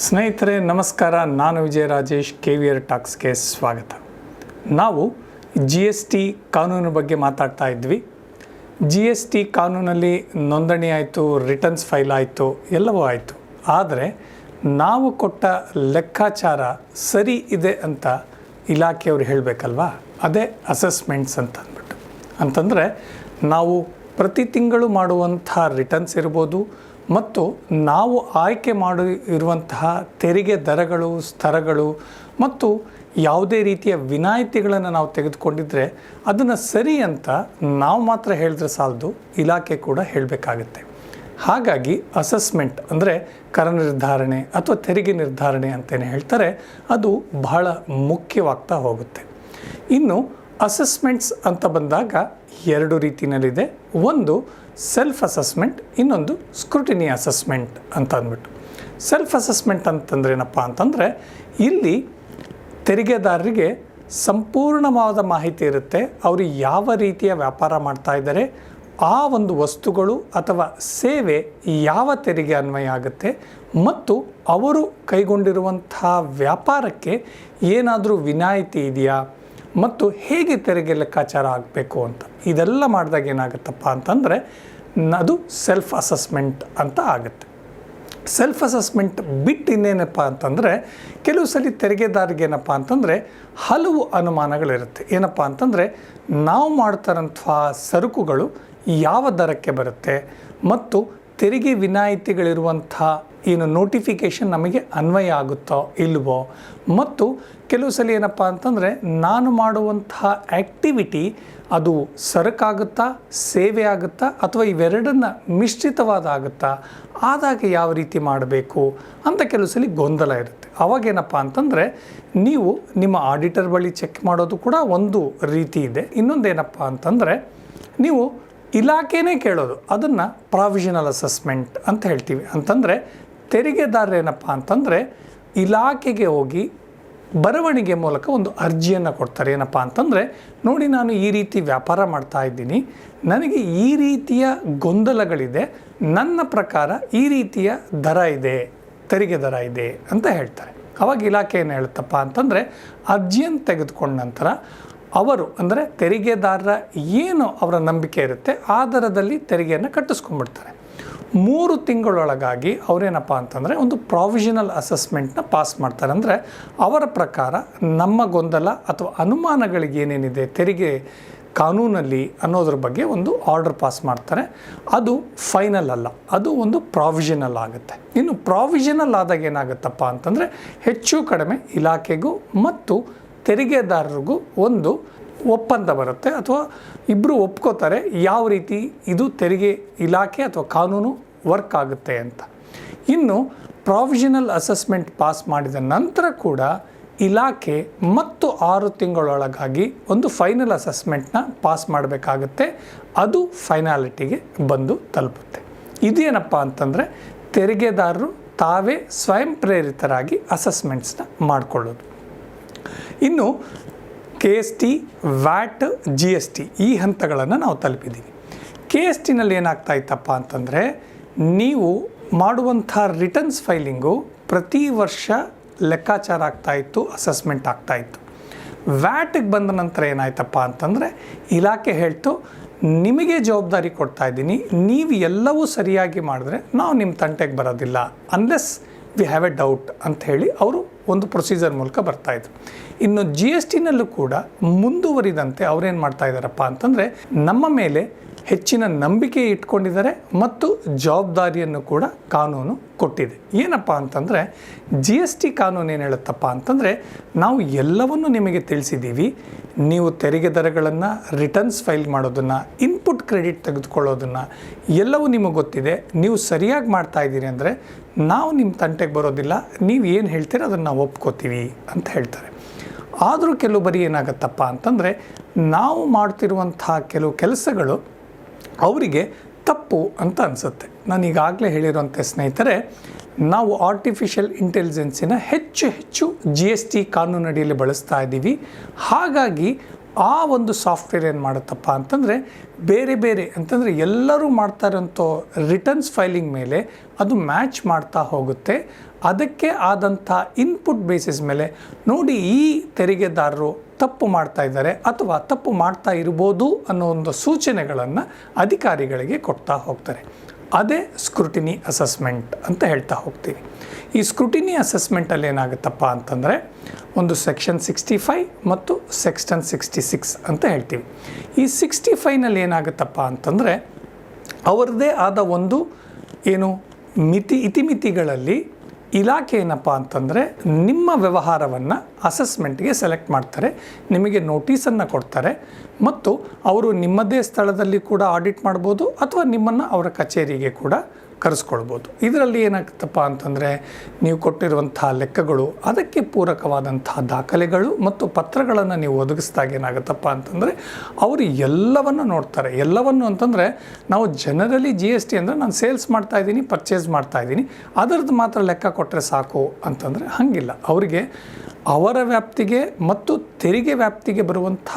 ಸ್ನೇಹಿತರೆ ನಮಸ್ಕಾರ. ನಾನು ವಿಜಯ ರಾಜೇಶ್, KVR ಟಾಕ್ಸ್ಗೆ ಸ್ವಾಗತ. ನಾವು GST ಕಾನೂನು ಬಗ್ಗೆ ಮಾತಾಡ್ತಾ ಇದ್ವಿ. GST ಕಾನೂನಲ್ಲಿ ನೋಂದಣಿ ಆಯಿತು, ರಿಟರ್ನ್ಸ್ ಫೈಲ್ ಆಯಿತು, ಎಲ್ಲವೂ ಆಯಿತು. ಆದರೆ ನಾವು ಕೊಟ್ಟ ಲೆಕ್ಕಾಚಾರ ಸರಿ ಇದೆ ಅಂತ ಇಲಾಖೆಯವರು ಹೇಳಬೇಕಲ್ವಾ? ಅದೇ ಅಸೆಸ್ಮೆಂಟ್ಸ್ ಅಂತ ಅಂದ್ಬಿಟ್ಟು. ಅಂತಂದರೆ ನಾವು ಪ್ರತಿ ತಿಂಗಳು ಮಾಡುವಂಥ ರಿಟರ್ನ್ಸ್ ಇರ್ಬೋದು, ಮತ್ತು ನಾವು ಆಯ್ಕೆ ಇರುವಂತಹ ತೆರಿಗೆ ದರಗಳು, ಸ್ತರಗಳು ಮತ್ತು ಯಾವುದೇ ರೀತಿಯ ವಿನಾಯಿತಿಗಳನ್ನು ನಾವು ತೆಗೆದುಕೊಂಡಿದ್ದರೆ ಅದನ್ನು ಸರಿ ಅಂತ ನಾವು ಮಾತ್ರ ಹೇಳಿದ್ರೆ ಸಾಲದು, ಇಲಾಖೆ ಕೂಡ ಹೇಳಬೇಕಾಗತ್ತೆ. ಹಾಗಾಗಿ ಅಸೆಸ್ಮೆಂಟ್ ಅಂದರೆ ಕರ ನಿರ್ಧಾರಣೆ ಅಥವಾ ತೆರಿಗೆ ನಿರ್ಧಾರಣೆ ಅಂತಲೇ ಹೇಳ್ತಾರೆ, ಅದು ಬಹಳ ಮುಖ್ಯವಾಗ್ತಾ ಹೋಗುತ್ತೆ. ಇನ್ನು ಅಸೆಸ್ಮೆಂಟ್ಸ್ ಅಂತ ಬಂದಾಗ ಎರಡು ರೀತಿಯಲ್ಲಿದೆ. ಒಂದು ಸೆಲ್ಫ್ ಅಸೆಸ್ಮೆಂಟ್, ಇನ್ನೊಂದು ಸ್ಕ್ರೂಟಿನಿ ಅಸೆಸ್ಮೆಂಟ್ ಅಂತ ಅಂದ್ಬಿಟ್ಟು. ಸೆಲ್ಫ್ ಅಸೆಸ್ಮೆಂಟ್ ಅಂತಂದ್ರೆ ಏನಪ್ಪ ಅಂತಂದರೆ, ಇಲ್ಲಿ ತೆರಿಗೆದಾರರಿಗೆ ಸಂಪೂರ್ಣವಾದ ಮಾಹಿತಿ ಇರುತ್ತೆ. ಅವರು ಯಾವ ರೀತಿಯ ವ್ಯಾಪಾರ ಮಾಡ್ತಾ ಇದ್ದಾರೆ, ಆ ಒಂದು ವಸ್ತುಗಳು ಅಥವಾ ಸೇವೆ ಯಾವ ತೆರಿಗೆ ಅನ್ವಯ ಆಗುತ್ತೆ, ಮತ್ತು ಅವರು ಕೈಗೊಂಡಿರುವಂಥ ವ್ಯಾಪಾರಕ್ಕೆ ಏನಾದರೂ ವಿನಾಯಿತಿ ಇದೆಯಾ, ಮತ್ತು ಹೇಗೆ ತೆರಿಗೆ ಲೆಕ್ಕಾಚಾರ ಆಗಬೇಕು ಅಂತ. ಇದೆಲ್ಲ ಮಾಡಿದಾಗ ಏನಾಗುತ್ತಪ್ಪ ಅಂತಂದರೆ ಅದು ಸೆಲ್ಫ್ ಅಸೆಸ್ಮೆಂಟ್ ಅಂತ ಆಗುತ್ತೆ. ಸೆಲ್ಫ್ ಅಸೆಸ್ಮೆಂಟ್ ಬಿಟ್ಟು ಇನ್ನೇನಪ್ಪ ಅಂತಂದರೆ, ಕೆಲವು ಸಲ ತೆರಿಗೆದಾರಿಗೆ ಏನಪ್ಪ ಅಂತಂದರೆ ಹಲವು ಅನುಮಾನಗಳಿರುತ್ತೆ. ಏನಪ್ಪ ಅಂತಂದರೆ, ನಾವು ಮಾಡ್ತಾರಂಥ ಸರಕುಗಳು ಯಾವ ದರಕ್ಕೆ ಬರುತ್ತೆ, ಮತ್ತು ತೆರಿಗೆ ವಿನಾಯಿತಿಗಳಿರುವಂಥ ಏನು ನೋಟಿಫಿಕೇಷನ್ ನಮಗೆ ಅನ್ವಯ ಆಗುತ್ತೋ ಇಲ್ವೋ, ಮತ್ತು ಕೆಲವು ಸಲ ಏನಪ್ಪ ಅಂತಂದರೆ ನಾನು ಮಾಡುವಂತಹ ಆ್ಯಕ್ಟಿವಿಟಿ ಅದು ಸರಕಾಗುತ್ತಾ, ಸೇವೆ ಆಗುತ್ತಾ, ಅಥವಾ ಇವೆರಡನ್ನ ಮಿಶ್ರಿತವಾದ ಆಗುತ್ತಾ, ಆದಾಗ ಯಾವ ರೀತಿ ಮಾಡಬೇಕು ಅಂತ ಕೆಲವು ಸಲ ಗೊಂದಲ ಇರುತ್ತೆ. ಅವಾಗೇನಪ್ಪ ಅಂತಂದರೆ ನೀವು ನಿಮ್ಮ ಆಡಿಟರ್ ಬಳಿ ಚೆಕ್ ಮಾಡೋದು ಕೂಡ ಒಂದು ರೀತಿ ಇದೆ. ಇನ್ನೊಂದೇನಪ್ಪ ಅಂತಂದರೆ ನೀವು ಇಲಾಖೆನೇ ಕೇಳೋದು, ಅದನ್ನು ಪ್ರಾವಿಷನಲ್ ಅಸೆಸ್ಮೆಂಟ್ ಅಂತ ಹೇಳ್ತೀವಿ. ಅಂತಂದರೆ ತೆರಿಗೆದಾರರು ಏನಪ್ಪ ಅಂತಂದರೆ ಇಲಾಖೆಗೆ ಹೋಗಿ ಬರವಣಿಗೆ ಮೂಲಕ ಒಂದು ಅರ್ಜಿಯನ್ನು ಕೊಡ್ತಾರೆ. ಏನಪ್ಪ ಅಂತಂದರೆ, ನೋಡಿ ನಾನು ಈ ರೀತಿ ವ್ಯಾಪಾರ ಮಾಡ್ತಾ ಇದ್ದೀನಿ, ನನಗೆ ಈ ರೀತಿಯ ಗೊಂದಲಗಳಿದೆ, ನನ್ನ ಪ್ರಕಾರ ಈ ರೀತಿಯ ದರ ಇದೆ, ತೆರಿಗೆ ದರ ಇದೆ ಅಂತ ಹೇಳ್ತಾರೆ. ಅವಾಗ ಇಲಾಖೆ ಏನು ಹೇಳುತ್ತಪ್ಪ ಅಂತಂದರೆ, ಅರ್ಜಿಯನ್ನು ತೆಗೆದುಕೊಂಡ ನಂತರ ಅವರು ಅಂದರೆ ತೆರಿಗೆದಾರರ ಏನು ಅವರ ನಂಬಿಕೆ ಇರುತ್ತೆ ಆ ದರದಲ್ಲಿ ತೆರಿಗೆಯನ್ನು ಕಟ್ಟಿಸ್ಕೊಂಡ್ಬಿಡ್ತಾರೆ. 3 ತಿಂಗಳೊಳಗಾಗಿ ಅವರೇನಪ್ಪ ಅಂತಂದರೆ ಒಂದು ಪ್ರಾವಿಷನಲ್ ಅಸೆಸ್ಮೆಂಟ್ನ ಪಾಸ್ ಮಾಡ್ತಾರೆ. ಅಂದರೆ ಅವರ ಪ್ರಕಾರ ನಮ್ಮ ಗೊಂದಲ ಅಥವಾ ಅನುಮಾನಗಳಿಗೆ ಏನೇನಿದೆ ತೆರಿಗೆ ಕಾನೂನಲ್ಲಿ ಅನ್ನೋದ್ರ ಬಗ್ಗೆ ಒಂದು ಆರ್ಡರ್ ಪಾಸ್ ಮಾಡ್ತಾರೆ. ಅದು ಫೈನಲ್ ಅಲ್ಲ, ಅದು ಒಂದು ಪ್ರಾವಿಷನಲ್ ಆಗುತ್ತೆ. ಇನ್ನು ಪ್ರಾವಿಷನಲ್ ಆದಾಗ ಏನಾಗುತ್ತಪ್ಪ ಅಂತಂದರೆ ಹೆಚ್ಚು ಕಡಿಮೆ ಇಲಾಖೆಗೂ ಮತ್ತು ತೆರಿಗೆದಾರರಿಗೂ ಒಂದು ಒಪ್ಪಂದ ಬರುತ್ತೆ, ಅಥವಾ ಇಬ್ಬರು ಒಪ್ಕೋತಾರೆ ಯಾವ ರೀತಿ ಇದು ತೆರಿಗೆ ಇಲಾಖೆ ಅಥವಾ ಕಾನೂನು ವರ್ಕ್ ಆಗುತ್ತೆ ಅಂತ. ಇನ್ನು ಪ್ರಾವಿಷನಲ್ ಅಸೆಸ್ಮೆಂಟ್ ಪಾಸ್ ಮಾಡಿದ ನಂತರ ಕೂಡ ಇಲಾಖೆ ಮತ್ತು 6 ತಿಂಗಳೊಳಗಾಗಿ ಒಂದು ಫೈನಲ್ ಅಸೆಸ್ಮೆಂಟ್ನ ಪಾಸ್ ಮಾಡಬೇಕಾಗುತ್ತೆ. ಅದು ಫೈನಾಲಿಟಿಗೆ ಬಂದು ತಲುಪುತ್ತೆ. ಇದೇನಪ್ಪ ಅಂತಂದರೆ ತೆರಿಗೆದಾರರು ತಾವೇ ಸ್ವಯಂ ಪ್ರೇರಿತರಾಗಿ ಅಸೆಸ್ಮೆಂಟ್ಸ್ನ ಮಾಡಿಕೊಳ್ಳೋದು. ಇನ್ನು KST, VAT, GST ಈ ಹಂತಗಳನ್ನು ನಾವು ತಲುಪಿದ್ದೀವಿ. KSTನಲ್ಲಿ ಏನಾಗ್ತಾ ಇತ್ತಪ್ಪ ಅಂತಂದರೆ, ನೀವು ಮಾಡುವಂಥ ರಿಟರ್ನ್ಸ್ ಫೈಲಿಂಗು ಪ್ರತಿ ವರ್ಷ ಲೆಕ್ಕಾಚಾರ ಆಗ್ತಾಯಿತ್ತು, ಅಸೆಸ್ಮೆಂಟ್ ಆಗ್ತಾಯಿತ್ತು. ವ್ಯಾಟಿಗೆ ಬಂದ ನಂತರ ಏನಾಯ್ತಪ್ಪ ಅಂತಂದರೆ ಇಲಾಖೆ ಹೇಳ್ತು, ನಿಮಗೆ ಜವಾಬ್ದಾರಿ ಕೊಡ್ತಾ ಇದ್ದೀನಿ, ನೀವು ಎಲ್ಲವೂ ಸರಿಯಾಗಿ ಮಾಡಿದ್ರೆ ನಾವು ನಿಮ್ಮ ತಂಟೆಗೆ ಬರೋದಿಲ್ಲ, unless we have A doubt ಅಂತ ಹೇಳಿ ಅವರು ಒಂದು ಪ್ರೊಸೀಜರ್ ಮೂಲಕ ಬರ್ತಾಯಿದ್ರು. ಇನ್ನು GSTನಲ್ಲೂ ಕೂಡ ಮುಂದುವರಿದಂತೆ ಅವರೇನು ಮಾಡ್ತಾ ಇದ್ದಾರಪ್ಪ ಅಂತಂದರೆ ನಮ್ಮ ಮೇಲೆ ಹೆಚ್ಚಿನ ನಂಬಿಕೆ ಇಟ್ಕೊಂಡಿದ್ದಾರೆ ಮತ್ತು ಜವಾಬ್ದಾರಿಯನ್ನು ಕೂಡ ಕಾನೂನು ಕೊಟ್ಟಿದೆ. ಏನಪ್ಪ ಅಂತಂದರೆ GST ಕಾನೂನು ಏನು ಹೇಳುತ್ತಪ್ಪ ಅಂತಂದರೆ, ನಾವು ಎಲ್ಲವನ್ನೂ ನಿಮಗೆ ತಿಳಿಸಿದ್ದೀವಿ, ನೀವು ತೆರಿಗೆ ದರಗಳನ್ನು ರಿಟರ್ನ್ಸ್ ಫೈಲ್ ಮಾಡೋದನ್ನು, ಇನ್ಪುಟ್ ಕ್ರೆಡಿಟ್ ತೆಗೆದುಕೊಳ್ಳೋದನ್ನು ಎಲ್ಲವೂ ನಿಮಗೆ ಗೊತ್ತಿದೆ, ನೀವು ಸರಿಯಾಗಿ ಮಾಡ್ತಾ ಇದ್ದೀರಿ ಅಂದರೆ ನಾವು ನಿಮ್ಮ ತಂಟೆಗೆ ಬರೋದಿಲ್ಲ, ನೀವು ಏನು ಹೇಳ್ತೀರ ಅದನ್ನು ನಾವು ಒಪ್ಕೋತೀವಿ ಅಂತ ಹೇಳ್ತಾರೆ. ಆದರೂ ಕೆಲವು ಬರೀ ಏನಾಗುತ್ತಪ್ಪ ಅಂತಂದರೆ ನಾವು ಮಾಡ್ತಿರುವಂಥ ಕೆಲವು ಕೆಲಸಗಳು ಅವರಿಗೆ ತಪ್ಪು ಅಂತ ಅನಿಸುತ್ತೆ. ನಾನು ಈಗಾಗಲೇ ಹೇಳಿರುವಂಥ ಸ್ನೇಹಿತರೆ, ನಾವು ಆರ್ಟಿಫಿಷಿಯಲ್ ಇಂಟೆಲಿಜೆನ್ಸಿನ ಹೆಚ್ಚು GST ಕಾನೂನಡಿಯಲ್ಲಿ ಬಳಸ್ತಾ ಇದ್ದೀವಿ. ಹಾಗಾಗಿ ಆ ಒಂದು ಸಾಫ್ಟ್ವೇರ್ ಏನು ಮಾಡುತ್ತಪ್ಪ ಅಂತಂದರೆ ಬೇರೆ ಬೇರೆ ಅಂತಂದರೆ ಎಲ್ಲರೂ ಮಾಡ್ತಾ ಇರೋಂಥ ರಿಟರ್ನ್ಸ್ ಫೈಲಿಂಗ್ ಮೇಲೆ ಅದು ಮ್ಯಾಚ್ ಮಾಡ್ತಾ ಹೋಗುತ್ತೆ. ಅದಕ್ಕೆ ಆದಂಥ ಇನ್ಪುಟ್ ಬೇಸಿಸ್ ಮೇಲೆ ನೋಡಿ ಈ ತೆರಿಗೆದಾರರು ತಪ್ಪು ಮಾಡ್ತಾ ಇದ್ದಾರೆ ಅಥವಾ ತಪ್ಪು ಮಾಡ್ತಾ ಇರ್ಬೋದು ಅನ್ನೋ ಒಂದು ಸೂಚನೆಗಳನ್ನು ಅಧಿಕಾರಿಗಳಿಗೆ ಕೊಡ್ತಾ ಹೋಗ್ತಾರೆ. ಅದೇ ಸ್ಕ್ರೂಟಿನಿ ಅಸೆಸ್ಮೆಂಟ್ ಅಂತ ಹೇಳ್ತಾ ಹೋಗ್ತೀವಿ. ಈ ಸ್ಕ್ರೂಟಿನಿ ಅಸೆಸ್ಮೆಂಟಲ್ಲಿ ಏನಾಗುತ್ತಪ್ಪ ಅಂತಂದರೆ ಒಂದು ಸೆಕ್ಷನ್ 65 ಮತ್ತು ಸೆಕ್ಷನ್ 66 ಅಂತ ಹೇಳ್ತೀವಿ. ಈ 65ನಲ್ಲಿ ಏನಾಗುತ್ತಪ್ಪ ಅಂತಂದರೆ ಅವರದ್ದೇ ಆದ ಒಂದು ಏನು ಇತಿಮಿತಿಗಳಲ್ಲಿ ಇಲಾಖೆ ಏನಪ್ಪ ಅಂತಂದರೆ ನಿಮ್ಮ ವ್ಯವಹಾರವನ್ನು ಅಸೆಸ್ಮೆಂಟ್ಗೆ ಸೆಲೆಕ್ಟ್ ಮಾಡ್ತಾರೆ, ನಿಮಗೆ ನೋಟಿಸನ್ನು ಕೊಡ್ತಾರೆ ಮತ್ತು ಅವರು ನಿಮ್ಮದೇ ಸ್ಥಳದಲ್ಲಿ ಕೂಡ ಆಡಿಟ್ ಮಾಡ್ಬೋದು ಅಥವಾ ನಿಮ್ಮನ್ನು ಅವರ ಕಚೇರಿಗೆ ಕೂಡ ಕರೆಸ್ಕೊಳ್ಬೋದು. ಇದರಲ್ಲಿ ಏನಾಗುತ್ತಪ್ಪ ಅಂತಂದರೆ ನೀವು ಕೊಟ್ಟಿರುವಂಥ ಲೆಕ್ಕಗಳು, ಅದಕ್ಕೆ ಪೂರಕವಾದಂಥ ದಾಖಲೆಗಳು ಮತ್ತು ಪತ್ರಗಳನ್ನು ನೀವು ಒದಗಿಸಿದಾಗ ಏನಾಗುತ್ತಪ್ಪ ಅಂತಂದರೆ ಅವರು ಎಲ್ಲವನ್ನು ನೋಡ್ತಾರೆ. ಎಲ್ಲವನ್ನು ಅಂತಂದರೆ ನಾವು ಜನರಲಿ GST ಅಂದರೆ ನಾನು ಸೇಲ್ಸ್ ಮಾಡ್ತಾಯಿದ್ದೀನಿ, ಪರ್ಚೇಸ್ ಮಾಡ್ತಾಯಿದ್ದೀನಿ, ಅದರದ್ದು ಮಾತ್ರ ಲೆಕ್ಕ ಕೊಟ್ಟರೆ ಸಾಕು ಅಂತಂದರೆ ಹಾಗಿಲ್ಲ. ಅವರಿಗೆ ಅವರ ವ್ಯಾಪ್ತಿಗೆ ಮತ್ತು ತೆರಿಗೆ ವ್ಯಾಪ್ತಿಗೆ ಬರುವಂಥ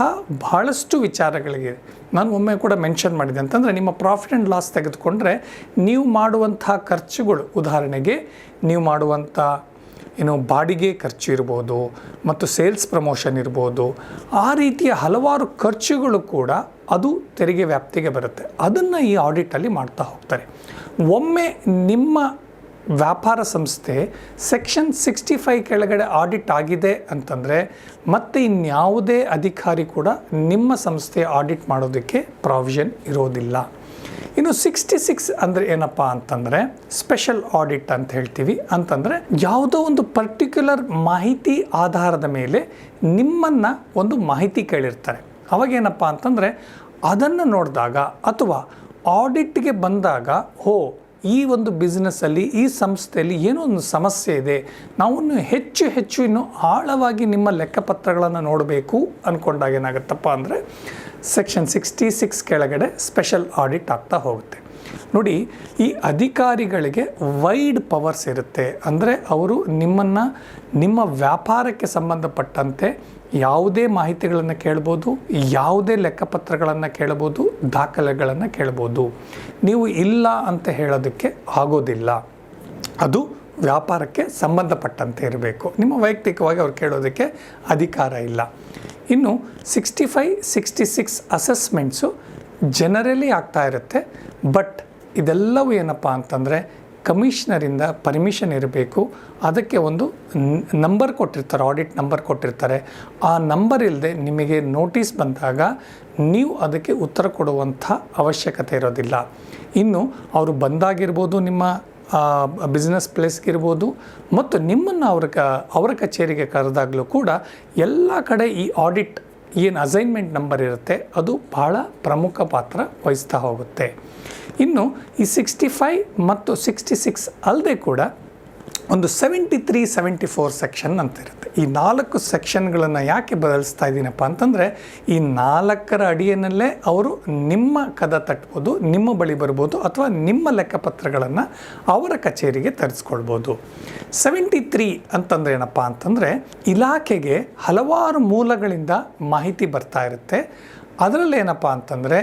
ಬಹಳಷ್ಟು ವಿಚಾರಗಳಿಗೆ ನಾನು ಒಮ್ಮೆ ಕೂಡ ಮೆನ್ಷನ್ ಮಾಡಿದೆ. ಅಂತಂದರೆ ನಿಮ್ಮ ಪ್ರಾಫಿಟ್ ಆ್ಯಂಡ್ ಲಾಸ್ ತೆಗೆದುಕೊಂಡ್ರೆ ನೀವು ಮಾಡುವಂಥ ಖರ್ಚುಗಳು, ಉದಾಹರಣೆಗೆ ನೀವು ಮಾಡುವಂಥ ಬಾಡಿಗೆ ಖರ್ಚು ಇರ್ಬೋದು ಮತ್ತು ಸೇಲ್ಸ್ ಪ್ರಮೋಷನ್ ಇರ್ಬೋದು, ಆ ರೀತಿಯ ಹಲವಾರು ಖರ್ಚುಗಳು ಕೂಡ ಅದು ತೆರಿಗೆ ವ್ಯಾಪ್ತಿಗೆ ಬರುತ್ತೆ. ಅದನ್ನು ಈ ಆಡಿಟಲ್ಲಿ ಮಾಡ್ತಾ ಹೋಗ್ತಾರೆ. ಒಮ್ಮೆ ನಿಮ್ಮ ವ್ಯಾಪಾರ ಸಂಸ್ಥೆ ಸೆಕ್ಷನ್ 65 ಕೆಳಗಡೆ ಆಡಿಟ್ ಆಗಿದೆ ಅಂತಂದರೆ ಮತ್ತೆ ಇನ್ಯಾವುದೇ ಅಧಿಕಾರಿ ಕೂಡ ನಿಮ್ಮ ಸಂಸ್ಥೆ ಆಡಿಟ್ ಮಾಡೋದಕ್ಕೆ ಪ್ರಾವಿಷನ್ ಇರೋದಿಲ್ಲ. ಇನ್ನು 66 ಅಂದರೆ ಏನಪ್ಪ ಅಂತಂದರೆ ಸ್ಪೆಷಲ್ ಆಡಿಟ್ ಅಂತ ಹೇಳ್ತೀವಿ. ಅಂತಂದರೆ ಯಾವುದೋ ಒಂದು ಪರ್ಟಿಕ್ಯುಲರ್ ಮಾಹಿತಿ ಆಧಾರದ ಮೇಲೆ ನಿಮ್ಮನ್ನು ಒಂದು ಮಾಹಿತಿ ಕೇಳಿರ್ತಾರೆ. ಅವಾಗೇನಪ್ಪ ಅಂತಂದರೆ ಅದನ್ನು ನೋಡಿದಾಗ ಅಥವಾ ಆಡಿಟ್ಗೆ ಬಂದಾಗ ಈ ಒಂದು ಬಿಸ್ನೆಸ್ಸಲ್ಲಿ ಈ ಸಂಸ್ಥೆಯಲ್ಲಿ ಏನೋ ಒಂದು ಸಮಸ್ಯೆ ಇದೆ, ನಾವು ಹೆಚ್ಚು ಇನ್ನು ಆಳವಾಗಿ ನಿಮ್ಮ ಲೆಕ್ಕಪತ್ರಗಳನ್ನು ನೋಡಬೇಕು ಅಂದ್ಕೊಂಡಾಗ ಏನಾಗುತ್ತಪ್ಪ ಅಂದರೆ ಸೆಕ್ಷನ್ 66 ಕೆಳಗಡೆ ಸ್ಪೆಷಲ್ ಆಡಿಟ್ ಆಗ್ತಾ ಹೋಗುತ್ತೆ. ನೋಡಿ, ಈ ಅಧಿಕಾರಿಗಳಿಗೆ ವೈಡ್ ಪವರ್ಸ್ ಇರುತ್ತೆ. ಅಂದರೆ ಅವರು ನಿಮ್ಮ ವ್ಯಾಪಾರಕ್ಕೆ ಸಂಬಂಧಪಟ್ಟಂತೆ ಯಾವುದೇ ಮಾಹಿತಿಗಳನ್ನು ಕೇಳ್ಬೋದು, ಯಾವುದೇ ಲೆಕ್ಕಪತ್ರಗಳನ್ನು ಕೇಳ್ಬೋದು, ದಾಖಲೆಗಳನ್ನು ಕೇಳ್ಬೋದು. ನೀವು ಇಲ್ಲ ಅಂತ ಹೇಳೋದಕ್ಕೆ ಆಗೋದಿಲ್ಲ. ಅದು ವ್ಯಾಪಾರಕ್ಕೆ ಸಂಬಂಧಪಟ್ಟಂತೆ ಇರಬೇಕು. ನಿಮ್ಮ ವೈಯಕ್ತಿಕವಾಗಿ ಅವ್ರು ಕೇಳೋದಕ್ಕೆ ಅಧಿಕಾರ ಇಲ್ಲ. ಇನ್ನು 65, 66 ಅಸೆಸ್ಮೆಂಟ್ಸು ಜನರಲಿ ಆಗ್ತಾ ಇರುತ್ತೆ. ಬಟ್ ಇದೆಲ್ಲವೂ ಏನಪ್ಪ ಅಂತಂದರೆ ಕಮಿಷನರಿಂದ ಪರ್ಮಿಷನ್ ಇರಬೇಕು. ಅದಕ್ಕೆ ಒಂದು ನಂಬರ್ ಕೊಟ್ಟಿರ್ತಾರೆ, ಆಡಿಟ್ ನಂಬರ್ ಕೊಟ್ಟಿರ್ತಾರೆ. ಆ ನಂಬರ್ ಇಲ್ಲದೆ ನಿಮಗೆ ನೋಟಿಸ್ ಬಂದಾಗ ನೀವು ಅದಕ್ಕೆ ಉತ್ತರ ಕೊಡುವಂಥ ಅವಶ್ಯಕತೆ ಇರೋದಿಲ್ಲ. ಇನ್ನು ಅವರು ಬಂದಾಗಿರ್ಬೋದು, ನಿಮ್ಮ ಬಿಸ್ನೆಸ್ ಪ್ಲೇಸ್ಗಿರ್ಬೋದು ಮತ್ತು ನಿಮ್ಮನ್ನು ಅವರ ಕಚೇರಿಗೆ ಕರೆದಾಗಲೂ ಕೂಡ ಎಲ್ಲ ಕಡೆ ಈ ಆಡಿಟ್ ಏನು ಅಸೈನ್ಮೆಂಟ್ ನಂಬರ್ ಇರುತ್ತೆ ಅದು ಬಹಳ ಪ್ರಮುಖ ಪಾತ್ರ ವಹಿಸ್ತಾ ಹೋಗುತ್ತೆ. ಇನ್ನು ಈ 65 ಮತ್ತು 66 ಅಲ್ಲದೆ ಕೂಡ ಒಂದು 73, 74 ಸೆಕ್ಷನ್ ಅಂತ ಇರುತ್ತೆ. ಈ 4 ಸೆಕ್ಷನ್ಗಳನ್ನು ಯಾಕೆ ಬದಲಿಸ್ತಾ ಇದ್ದೀನಪ್ಪ ಅಂತಂದರೆ ಈ 4ರ ಅಡಿಯಲ್ಲೇ ಅವರು ನಿಮ್ಮ ಕದ ತಟ್ಬೋದು, ನಿಮ್ಮ ಬಳಿ ಬರ್ಬೋದು ಅಥವಾ ನಿಮ್ಮ ಲೆಕ್ಕಪತ್ರಗಳನ್ನು ಅವರ ಕಚೇರಿಗೆ ತರಿಸ್ಕೊಳ್ಬೋದು. 73 ಅಂತಂದರೆ ಏನಪ್ಪ ಅಂತಂದರೆ ಇಲಾಖೆಗೆ ಹಲವಾರು ಮೂಲಗಳಿಂದ ಮಾಹಿತಿ ಬರ್ತಾ ಇರುತ್ತೆ. ಅದರಲ್ಲಿ ಏನಪ್ಪ ಅಂತಂದರೆ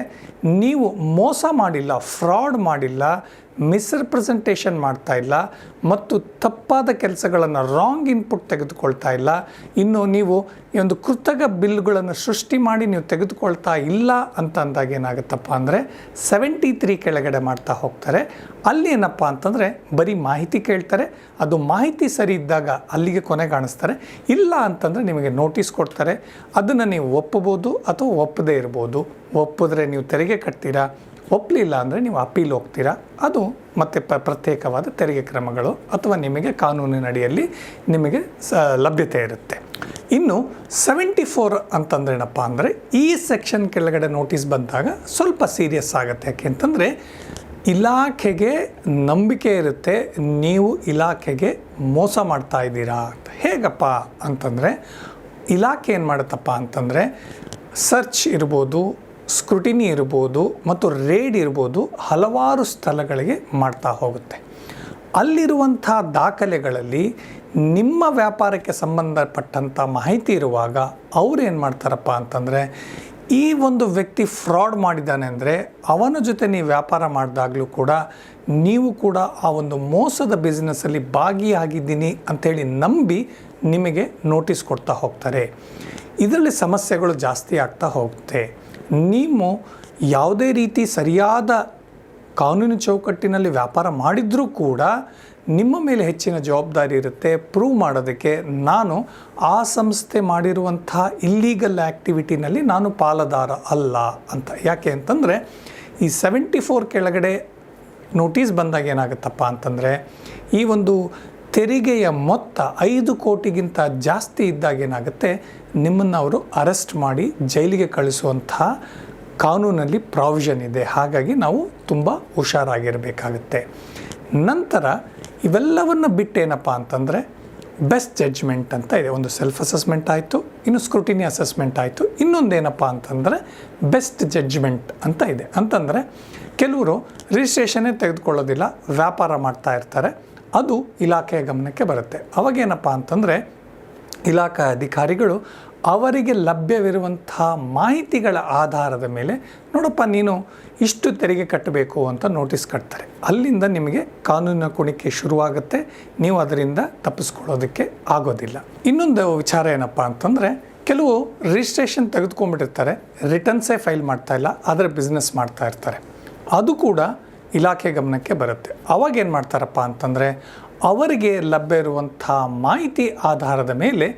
ನೀವು ಮೋಸ ಮಾಡಿಲ್ಲ, ಫ್ರಾಡ್ ಮಾಡಿಲ್ಲ, ಮಿಸ್ರೆಪ್ರೆಸೆಂಟೇಷನ್ ಮಾಡ್ತಾ ಇಲ್ಲ ಮತ್ತು ತಪ್ಪಾದ ಕೆಲಸಗಳನ್ನು ರಾಂಗ್ ಇನ್ಪುಟ್ ತೆಗೆದುಕೊಳ್ತಾ ಇಲ್ಲ. ಇನ್ನು ನೀವು ಈ ಒಂದು ಕೃತಕ ಬಿಲ್ಗಳನ್ನು ಸೃಷ್ಟಿ ಮಾಡಿ ನೀವು ತೆಗೆದುಕೊಳ್ತಾ ಇಲ್ಲ ಅಂತ ಅಂದಾಗ ಏನಾಗುತ್ತಪ್ಪ ಅಂದರೆ 73 ಕೆಳಗಡೆ ಮಾಡ್ತಾ ಹೋಗ್ತಾರೆ. ಅಲ್ಲಿ ಏನಪ್ಪ ಅಂತಂದರೆ ಬರೀ ಮಾಹಿತಿ ಕೇಳ್ತಾರೆ. ಅದು ಮಾಹಿತಿ ಸರಿ ಇದ್ದಾಗ ಅಲ್ಲಿಗೆ ಕೊನೆ ಕಾಣಿಸ್ತಾರೆ. ಇಲ್ಲ ಅಂತಂದರೆ ನಿಮಗೆ ನೋಟಿಸ್ ಕೊಡ್ತಾರೆ. ಅದನ್ನು ನೀವು ಒಪ್ಪಬೋದು ಅಥವಾ ಒಪ್ಪದೇ ಇರ್ಬೋದು. ಒಪ್ಪಿದ್ರೆ ನೀವು ತೆರಿಗೆ ಕಟ್ತೀರಾ, ಒಪ್ಪಲಿಲ್ಲ ಅಂದರೆ ನೀವು ಅಪೀಲ್ ಹೋಗ್ತೀರಾ. ಅದು ಮತ್ತು ಪ್ರತ್ಯೇಕವಾದ ತೆರಿಗೆ ಕ್ರಮಗಳು ಅಥವಾ ನಿಮಗೆ ಕಾನೂನಿನ ಅಡಿಯಲ್ಲಿ ನಿಮಗೆ ಲಭ್ಯತೆ ಇರುತ್ತೆ. ಇನ್ನು 74 ಅಂತಂದ್ರೆ ಏನಪ್ಪ ಅಂದರೆ ಈ ಸೆಕ್ಷನ್ ಕೆಳಗಡೆ ನೋಟಿಸ್ ಬಂದಾಗ ಸ್ವಲ್ಪ ಸೀರಿಯಸ್ ಆಗುತ್ತೆ. ಯಾಕೆ ಅಂತಂದರೆ ಇಲಾಖೆಗೆ ನಂಬಿಕೆ ಇರುತ್ತೆ ನೀವು ಇಲಾಖೆಗೆ ಮೋಸ ಮಾಡ್ತಾ ಇದ್ದೀರಾ ಅಂತ. ಹೇಗಪ್ಪ ಅಂತಂದರೆ ಇಲಾಖೆ ಏನು ಮಾಡುತ್ತಪ್ಪ ಅಂತಂದರೆ ಸರ್ಚ್ ಇರ್ಬೋದು, ಸ್ಕ್ರೂಟಿನಿ ಇರ್ಬೋದು ಮತ್ತು ರೇಡ್ ಇರ್ಬೋದು, ಹಲವಾರು ಸ್ಥಳಗಳಿಗೆ ಮಾಡ್ತಾ ಹೋಗುತ್ತೆ. ಅಲ್ಲಿರುವಂಥ ದಾಖಲೆಗಳಲ್ಲಿ ನಿಮ್ಮ ವ್ಯಾಪಾರಕ್ಕೆ ಸಂಬಂಧಪಟ್ಟಂಥ ಮಾಹಿತಿ ಇರುವಾಗ ಅವ್ರು ಏನು ಮಾಡ್ತಾರಪ್ಪ ಅಂತಂದರೆ, ಈ ಒಂದು ವ್ಯಕ್ತಿ ಫ್ರಾಡ್ ಮಾಡಿದ್ದಾನೆ ಅಂದರೆ ಅವನ ಜೊತೆ ನೀವು ವ್ಯಾಪಾರ ಮಾಡಿದಾಗಲೂ ಕೂಡ ನೀವು ಕೂಡ ಆ ಒಂದು ಮೋಸದ ಬಿಸ್ನೆಸ್ಸಲ್ಲಿ ಭಾಗಿಯಾಗಿದ್ದೀನಿ ಅಂಥೇಳಿ ನಂಬಿ ನಿಮಗೆ ನೋಟಿಸ್ ಕೊಡ್ತಾ ಹೋಗ್ತಾರೆ. ಇದರಲ್ಲಿ ಸಮಸ್ಯೆಗಳು ಜಾಸ್ತಿ ಆಗ್ತಾ ಹೋಗುತ್ತೆ. ನೀವು ಯಾವುದೇ ರೀತಿ ಸರಿಯಾದ ಕಾನೂನು ಚೌಕಟ್ಟಿನಲ್ಲಿ ವ್ಯಾಪಾರ ಮಾಡಿದರೂ ಕೂಡ ನಿಮ್ಮ ಮೇಲೆ ಹೆಚ್ಚಿನ ಜವಾಬ್ದಾರಿ ಇರುತ್ತೆ ಪ್ರೂವ್ ಮಾಡೋದಕ್ಕೆ, ನಾನು ಆ ಸಂಸ್ಥೆ ಮಾಡಿರುವಂಥ ಇಲ್ಲೀಗಲ್ ಆ್ಯಕ್ಟಿವಿಟಿನಲ್ಲಿ ನಾನು ಪಾಲುದಾರ ಅಲ್ಲ ಅಂತ. ಯಾಕೆ ಅಂತಂದರೆ ಈ 74 ಕೆಳಗಡೆ ನೋಟಿಸ್ ಬಂದಾಗ ಏನಾಗುತ್ತಪ್ಪ ಅಂತಂದರೆ, ಈ ಒಂದು ತೆರಿಗೆಯ ಮೊತ್ತ 5 ಕೋಟಿಗಿಂತ ಜಾಸ್ತಿ ಇದ್ದಾಗ ಏನಾಗುತ್ತೆ, ನಿಮ್ಮನ್ನು ಅವರು ಅರೆಸ್ಟ್ ಮಾಡಿ ಜೈಲಿಗೆ ಕಳಿಸುವಂಥ ಕಾನೂನಲ್ಲಿ ಪ್ರಾವಿಷನ್ ಇದೆ. ಹಾಗಾಗಿ ನಾವು ತುಂಬ ಹುಷಾರಾಗಿರಬೇಕಾಗುತ್ತೆ. ನಂತರ ಇವೆಲ್ಲವನ್ನು ಬಿಟ್ಟೇನಪ್ಪ ಅಂತಂದರೆ ಬೆಸ್ಟ್ ಜಡ್ಜ್ಮೆಂಟ್ ಅಂತ ಇದೆ. ಒಂದು ಸೆಲ್ಫ್ ಅಸೆಸ್ಮೆಂಟ್ ಆಯಿತು, ಇನ್ನು ಸ್ಕ್ರೂಟಿನಿ ಅಸೆಸ್ಮೆಂಟ್ ಆಯಿತು, ಇನ್ನೊಂದೇನಪ್ಪ ಅಂತಂದರೆ ಬೆಸ್ಟ್ ಜಡ್ಜ್ಮೆಂಟ್ ಅಂತ ಇದೆ. ಅಂತಂದರೆ ಕೆಲವರು ರಿಜಿಸ್ಟ್ರೇಷನ್ನೇ ತೆಗೆದುಕೊಳ್ಳೋದಿಲ್ಲ, ವ್ಯಾಪಾರ ಮಾಡ್ತಾ ಇರ್ತಾರೆ, ಅದು ಇಲಾಖೆಯ ಗಮನಕ್ಕೆ ಬರುತ್ತೆ. ಅವಾಗೇನಪ್ಪ ಅಂತಂದರೆ ಇಲಾಖಾ ಅಧಿಕಾರಿಗಳು ಅವರಿಗೆ ಲಭ್ಯವಿರುವಂಥ ಮಾಹಿತಿಗಳ ಆಧಾರದ ಮೇಲೆ, ನೋಡಪ್ಪ ನೀನು ಇಷ್ಟು ತೆರಿಗೆ ಕಟ್ಟಬೇಕು ಅಂತ ನೋಟಿಸ್ ಕಟ್ತಾರೆ. ಅಲ್ಲಿಂದ ನಿಮಗೆ ಕಾನೂನಿನ ಕುಣಿಕೆ ಶುರುವಾಗುತ್ತೆ, ನೀವು ಅದರಿಂದ ತಪ್ಪಿಸ್ಕೊಳ್ಳೋದಕ್ಕೆ ಆಗೋದಿಲ್ಲ. ಇನ್ನೊಂದು ವಿಚಾರ ಏನಪ್ಪ ಅಂತಂದರೆ, ಕೆಲವು ರಿಜಿಸ್ಟ್ರೇಷನ್ ತೆಗೆದುಕೊಂಡ್ಬಿಟ್ಟಿರ್ತಾರೆ, ರಿಟರ್ನ್ಸೇ ಫೈಲ್ ಮಾಡ್ತಾ ಇಲ್ಲ, ಆದರೆ ಬಿಸ್ನೆಸ್ ಮಾಡ್ತಾ ಇರ್ತಾರೆ. ಅದು ಕೂಡ ಇಲಾಖೆ ಗಮನಕ್ಕೆ ಬರುತ್ತೆ. ಅವಾಗೇನು ಮಾಡ್ತಾರಪ್ಪ ಅಂತಂದರೆ, ಅವರಿಗೆ ಲಭ್ಯ ಇರುವಂಥ ಮಾಹಿತಿ ಆಧಾರದ ಮೇಲೆ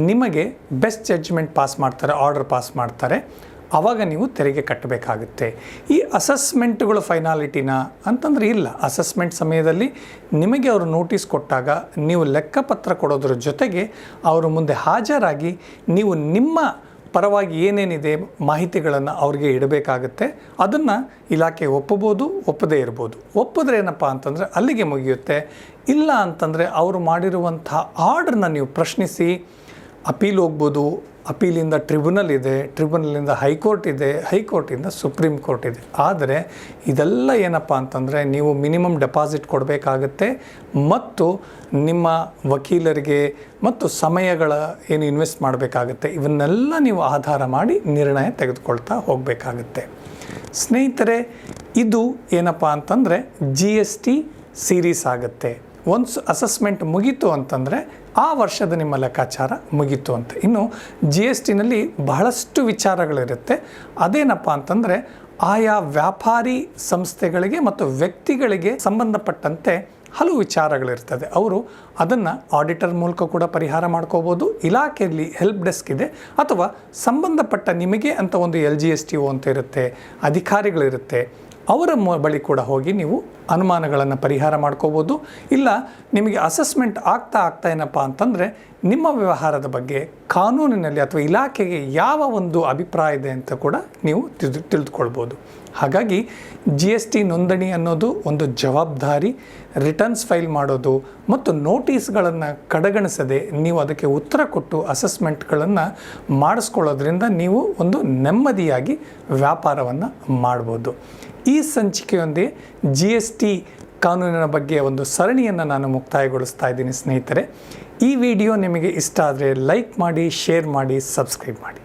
ನಿಮಗೆ ಬೆಸ್ಟ್ ಜಡ್ಜ್ಮೆಂಟ್ ಪಾಸ್ ಮಾಡ್ತಾರೆ, ಆರ್ಡರ್ ಪಾಸ್ ಮಾಡ್ತಾರೆ. ಆವಾಗ ನೀವು ತೆರಿಗೆ ಕಟ್ಟಬೇಕಾಗುತ್ತೆ. ಈ ಅಸೆಸ್ಮೆಂಟ್ಗಳು ಫೈನಾಲಿಟಿನ ಅಂತಂದರೆ ಇಲ್ಲ. ಅಸೆಸ್ಮೆಂಟ್ ಸಮಯದಲ್ಲಿ ನಿಮಗೆ ಅವರು ನೋಟಿಸ್ ಕೊಟ್ಟಾಗ ನೀವು ಲೆಕ್ಕಪತ್ರ ಕೊಡೋದ್ರ ಜೊತೆಗೆ ಅವರು ಮುಂದೆ ಹಾಜರಾಗಿ ನೀವು ನಿಮ್ಮ ಪರವಾಗಿ ಏನೇನಿದೆ ಮಾಹಿತಿಗಳನ್ನು ಅವ್ರಿಗೆ ಇಡಬೇಕಾಗುತ್ತೆ. ಅದನ್ನು ಇಲಾಖೆ ಒಪ್ಪಬೋದು, ಒಪ್ಪದೇ ಇರ್ಬೋದು. ಒಪ್ಪಿದ್ರೆ ಏನಪ್ಪ ಅಂತಂದರೆ ಅಲ್ಲಿಗೆ ಮುಗಿಯುತ್ತೆ. ಇಲ್ಲ ಅಂತಂದರೆ ಅವರು ಮಾಡಿರುವಂಥ ಆರ್ಡ್ರನ್ನ ನೀವು ಪ್ರಶ್ನಿಸಿ ಅಪೀಲ್ ಹೋಗ್ಬೋದು. ಅಪೀಲಿಂದ ಟ್ರಿಬ್ಯುನಲ್ ಇದೆ, ಟ್ರಿಬ್ಯುನಲಿಂದ ಹೈಕೋರ್ಟ್ ಇದೆ, ಹೈಕೋರ್ಟಿಂದ ಸುಪ್ರೀಂ ಕೋರ್ಟ್ ಇದೆ. ಆದರೆ ಇದೆಲ್ಲ ಏನಪ್ಪ ಅಂತಂದರೆ ನೀವು ಮಿನಿಮಮ್ ಡೆಪಾಸಿಟ್ ಕೊಡಬೇಕಾಗತ್ತೆ ಮತ್ತು ನಿಮ್ಮ ವಕೀಲರಿಗೆ ಮತ್ತು ಸಮಯಗಳ ಏನು ಇನ್ವೆಸ್ಟ್ ಮಾಡಬೇಕಾಗತ್ತೆ, ಇವನ್ನೆಲ್ಲ ನೀವು ಆಧಾರ ಮಾಡಿ ನಿರ್ಣಯ ತೆಗೆದುಕೊಳ್ತಾ ಹೋಗಬೇಕಾಗತ್ತೆ. ಸ್ನೇಹಿತರೆ, ಇದು ಏನಪ್ಪ ಅಂತಂದರೆ GST ಸೀರೀಸ್ ಆಗುತ್ತೆ. ಒನ್ಸ್ ಅಸೆಸ್ಮೆಂಟ್ ಮುಗೀತು ಅಂತಂದರೆ ಆ ವರ್ಷದ ನಿಮ್ಮ ಲೆಕ್ಕಾಚಾರ ಮುಗೀತು ಅಂತ. ಇನ್ನು GSTನಲ್ಲಿ ಬಹಳಷ್ಟು ವಿಚಾರಗಳಿರುತ್ತೆ. ಅದೇನಪ್ಪ ಅಂತಂದರೆ ಆಯಾ ವ್ಯಾಪಾರಿ ಸಂಸ್ಥೆಗಳಿಗೆ ಮತ್ತು ವ್ಯಕ್ತಿಗಳಿಗೆ ಸಂಬಂಧಪಟ್ಟಂತೆ ಹಲವು ವಿಚಾರಗಳಿರ್ತದೆ. ಅವರು ಅದನ್ನು ಆಡಿಟರ್ ಮೂಲಕ ಕೂಡ ಪರಿಹಾರ ಮಾಡ್ಕೋಬೋದು. ಇಲಾಖೆಯಲ್ಲಿ ಹೆಲ್ಪ್ ಡೆಸ್ಕ್ ಇದೆ, ಅಥವಾ ಸಂಬಂಧಪಟ್ಟ ನಿಮಗೆ ಅಂತ ಒಂದು LGSTO ಅಂತ ಇರುತ್ತೆ, ಅಧಿಕಾರಿಗಳಿರುತ್ತೆ, ಅವರ ಬಳಿ ಕೂಡ ಹೋಗಿ ನೀವು ಅನುಮಾನಗಳನ್ನು ಪರಿಹಾರ ಮಾಡ್ಕೋಬೋದು. ಇಲ್ಲ ನಿಮಗೆ ಅಸೆಸ್ಮೆಂಟ್ ಆಗ್ತಾ ಏನಪ್ಪ ಅಂತಂದರೆ ನಿಮ್ಮ ವ್ಯವಹಾರದ ಬಗ್ಗೆ ಕಾನೂನಿನಲ್ಲಿ ಅಥವಾ ಇಲಾಖೆಗೆ ಯಾವ ಒಂದು ಅಭಿಪ್ರಾಯ ಇದೆ ಅಂತ ಕೂಡ ನೀವು ತಿಳಿದುಕೊಳ್ಬೋದು. ಹಾಗಾಗಿ GST ನೋಂದಣಿ ಅನ್ನೋದು ಒಂದು ಜವಾಬ್ದಾರಿ. ರಿಟರ್ನ್ಸ್ ಫೈಲ್ ಮಾಡೋದು ಮತ್ತು ನೋಟಿಸ್ಗಳನ್ನು ಕಡೆಗಣಿಸದೆ ನೀವು ಅದಕ್ಕೆ ಉತ್ತರ ಕೊಟ್ಟು ಅಸೆಸ್ಮೆಂಟ್ಗಳನ್ನು ಮಾಡಿಸ್ಕೊಳ್ಳೋದ್ರಿಂದ ನೀವು ಒಂದು ನೆಮ್ಮದಿಯಾಗಿ ವ್ಯಾಪಾರವನ್ನು ಮಾಡ್ಬೋದು. ಈ ಸಂಚಿಕೆಯೊಂದಿಗೆ GST ಕಾನೂನಿನ ಬಗ್ಗೆ ಒಂದು ಸರಣಿಯನ್ನು ನಾನು ಮುಕ್ತಾಯಗೊಳಿಸ್ತಾ ಇದ್ದೀನಿ. ಸ್ನೇಹಿತರೆ, ಈ ವಿಡಿಯೋ ನಿಮಗೆ ಇಷ್ಟ ಆದರೆ ಲೈಕ್ ಮಾಡಿ, ಶೇರ್ ಮಾಡಿ, ಸಬ್ಸ್ಕ್ರೈಬ್ ಮಾಡಿ.